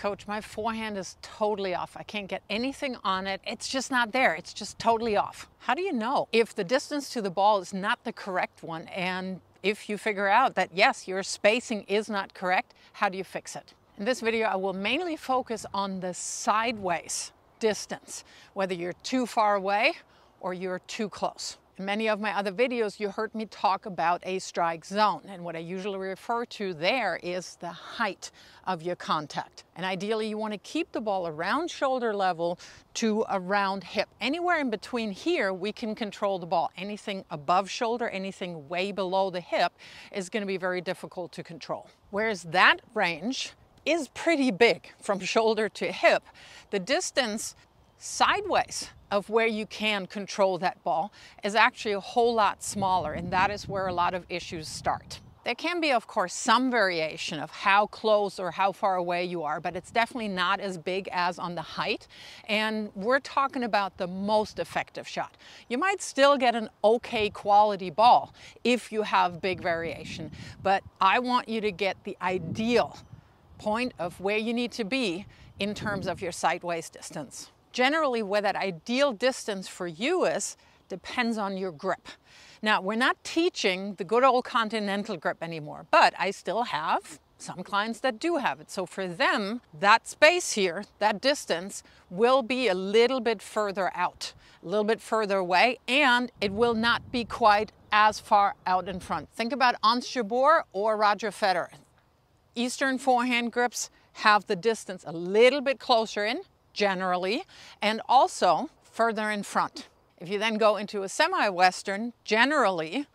Coach, my forehand is totally off. I can't get anything on it. It's just not there. It's just totally off. How do you know if the distance to the ball is not the correct one? And if you figure out that, yes, your spacing is not correct, how do you fix it? In this video, I will mainly focus on the sideways distance, whether you're too far away or you're too close. In many of my other videos, you heard me talk about a strike zone, and what I usually refer to there is the height of your contact. And ideally, you want to keep the ball around shoulder level to around hip. Anywhere in between here, we can control the ball. Anything above shoulder, anything way below the hip is going to be very difficult to control. Whereas that range is pretty big from shoulder to hip, the distance sideways of where you can control that ball is actually a whole lot smaller, and that is where a lot of issues start. There can be, of course, some variation of how close or how far away you are, but it's definitely not as big as on the height, and we're talking about the most effective shot. You might still get an okay quality ball if you have big variation, but I want you to get the ideal point of where you need to be in terms of your sideways distance. Generally, where that ideal distance for you is depends on your grip. Now, we're not teaching the good old continental grip anymore, but I still have some clients that do have it. So for them, that space here, that distance, will be a little bit further out, a little bit further away, and it will not be quite as far out in front. Think about Ons Jabeur or Roger Federer. Eastern forehand grips have the distance a little bit closer in, generally, and also further in front. If you then go into a semi-Western, generally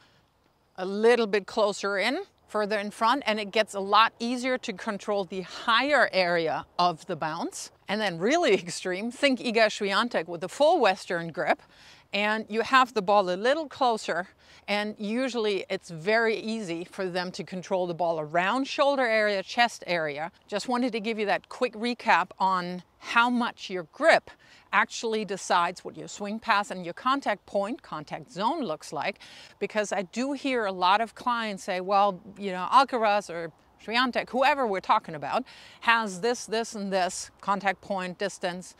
a little bit closer in, further in front, and it gets a lot easier to control the higher area of the bounce. And then really extreme, think Iga Swiatek with a full Western grip, and you have the ball a little closer, and usually it's very easy for them to control the ball around shoulder area, chest area. Just wanted to give you that quick recap on how much your grip actually decides what your swing path and your contact point, contact zone looks like, because I do hear a lot of clients say, well, you know, Alcaraz or Swiatek, whoever we're talking about, has this, this, and this contact point, distance.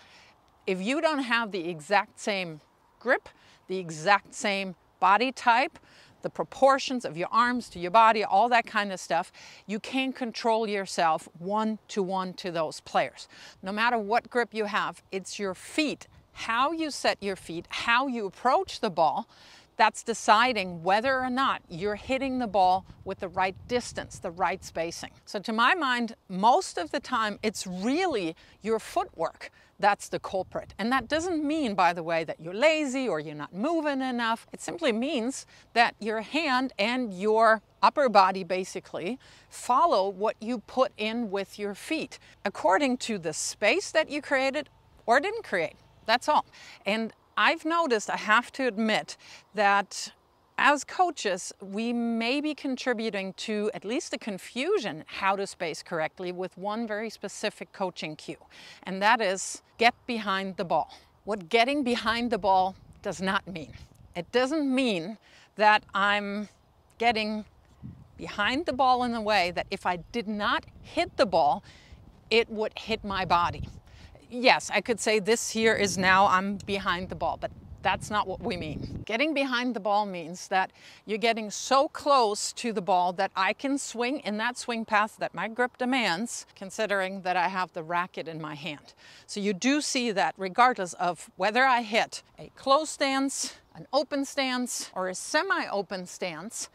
If you don't have the exact same grip, the exact same body type, the proportions of your arms to your body, all that kind of stuff, you can't control yourself one-to-one to those players. No matter what grip you have, it's your feet, how you set your feet, how you approach the ball, that's deciding whether or not you're hitting the ball with the right distance, the right spacing. So to my mind, most of the time, it's really your footwork that's the culprit. And that doesn't mean, by the way, that you're lazy or you're not moving enough. It simply means that your hand and your upper body basically follow what you put in with your feet according to the space that you created or didn't create. That's all. And I've noticed, I have to admit, that as coaches, we may be contributing to at least the confusion how to space correctly with one very specific coaching cue, and that is get behind the ball. What getting behind the ball does not mean. It doesn't mean that I'm getting behind the ball in a way that if I did not hit the ball, it would hit my body. Yes, I could say this here is now I'm behind the ball, but that's not what we mean. Getting behind the ball means that you're getting so close to the ball that I can swing in that swing path that my grip demands, considering that I have the racket in my hand. So you do see that regardless of whether I hit a closed stance, an open stance, or a semi-open stance,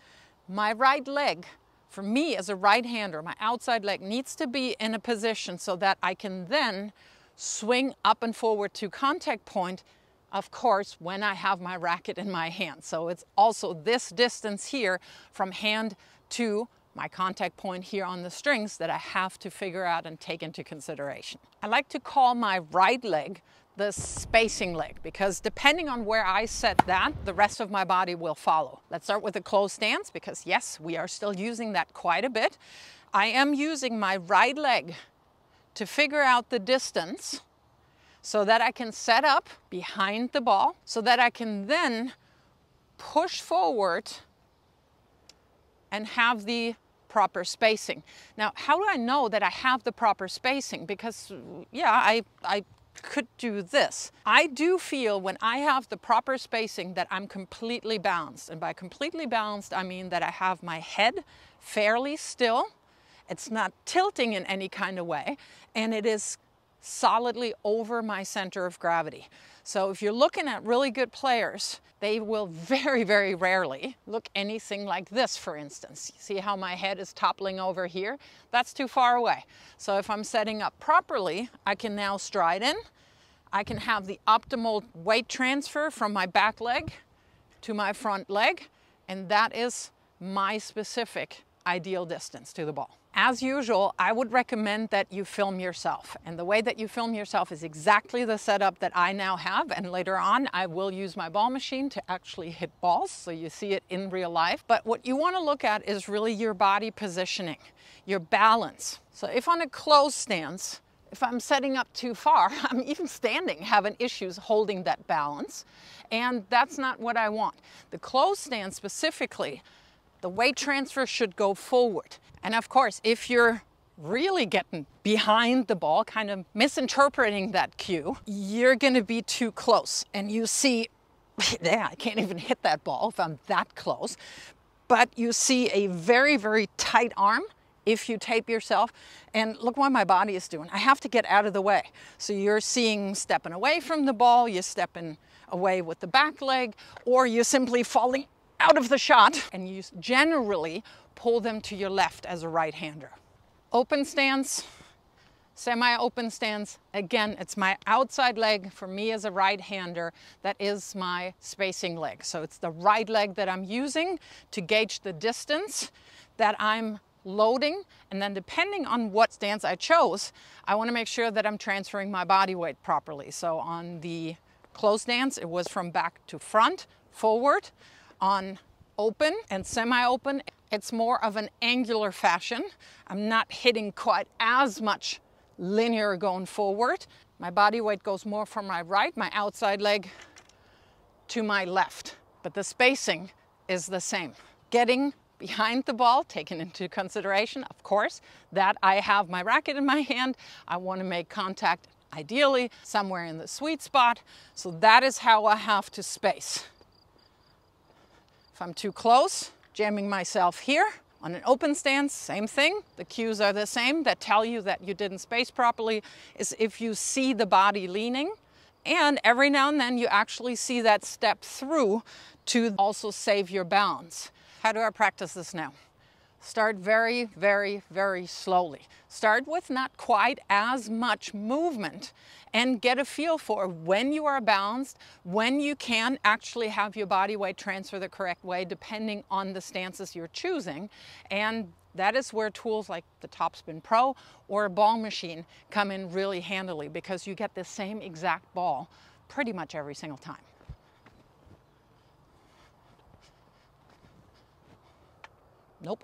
my right leg, for me as a right-hander, my outside leg needs to be in a position so that I can then swing up and forward to contact point, of course, when I have my racket in my hand. So it's also this distance here from hand to my contact point here on the strings that I have to figure out and take into consideration. I like to call my right leg the spacing leg, because depending on where I set that, the rest of my body will follow. Let's start with the closed stance, because yes, we are still using that quite a bit. I am using my right leg to figure out the distance so that I can set up behind the ball, so that I can then push forward and have the proper spacing. Now, how do I know that I have the proper spacing? Because, yeah, I could do this. I do feel when I have the proper spacing that I'm completely balanced. And by completely balanced, I mean that I have my head fairly still. It's not tilting in any kind of way, and it is solidly over my center of gravity. So if you're looking at really good players, they will very, very rarely look anything like this, for instance. See how my head is toppling over here? That's too far away. So if I'm setting up properly, I can now stride in. I can have the optimal weight transfer from my back leg to my front leg, and that is my specific ideal distance to the ball. As usual, I would recommend that you film yourself. And the way that you film yourself is exactly the setup that I now have. And later on, I will use my ball machine to actually hit balls, so you see it in real life. But what you want to look at is really your body positioning, your balance. So if on a closed stance, if I'm setting up too far, I'm even standing having issues holding that balance. And that's not what I want. The closed stance specifically, the weight transfer should go forward. And of course, if you're really getting behind the ball, kind of misinterpreting that cue, you're going to be too close. And you see, yeah, I can't even hit that ball if I'm that close. But you see a very, very tight arm if you tape yourself. And look what my body is doing. I have to get out of the way. So you're seeing stepping away from the ball, you're stepping away with the back leg, or you're simply falling out of the shot, and you generally pull them to your left as a right-hander. Open stance, semi-open stance. Again, it's my outside leg for me as a right-hander. That is my spacing leg. So it's the right leg that I'm using to gauge the distance that I'm loading. And then depending on what stance I chose, I want to make sure that I'm transferring my body weight properly. So on the closed stance, it was from back to front, forward. On open and semi-open, it's more of an angular fashion. I'm not hitting quite as much linear going forward. My body weight goes more from my right, my outside leg, to my left. But the spacing is the same. Getting behind the ball, taken into consideration, of course, that I have my racket in my hand. I want to make contact, ideally, somewhere in the sweet spot. So that is how I have to space. If I'm too close, jamming myself here. On an open stance, same thing. The cues are the same that tell you that you didn't space properly, is if you see the body leaning, and every now and then you actually see that step through to also save your balance. How do I practice this now? Start very, very, very slowly. Start with not quite as much movement and get a feel for when you are balanced, when you can actually have your body weight transfer the correct way depending on the stances you're choosing. And that is where tools like the TOPSPINPRO or a ball machine come in really handily, because you get the same exact ball pretty much every single time. Nope.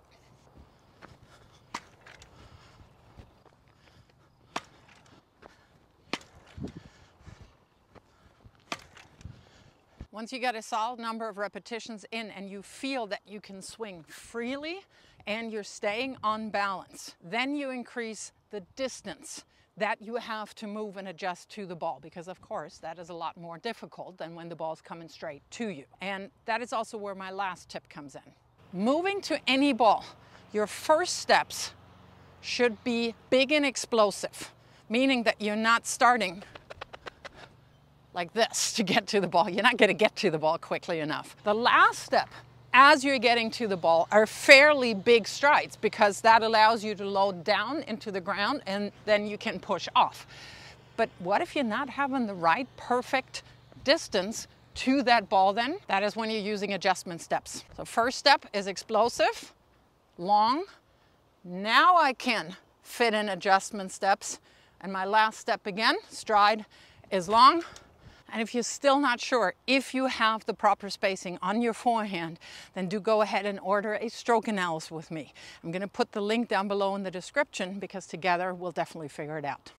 Once you get a solid number of repetitions in and you feel that you can swing freely and you're staying on balance, then you increase the distance that you have to move and adjust to the ball, because of course that is a lot more difficult than when the ball's coming straight to you. And that is also where my last tip comes in. Moving to any ball, your first steps should be big and explosive, meaning that you're not starting like this to get to the ball. You're not going to get to the ball quickly enough. The last step, as you're getting to the ball, are fairly big strides, because that allows you to load down into the ground and then you can push off. But what if you're not having the right perfect distance to that ball then? That is when you're using adjustment steps. So first step is explosive, long. Now I can fit in adjustment steps. And my last step again, stride, is long. And if you're still not sure if you have the proper spacing on your forehand, then do go ahead and order a stroke analysis with me. I'm going to put the link down below in the description, because together we'll definitely figure it out.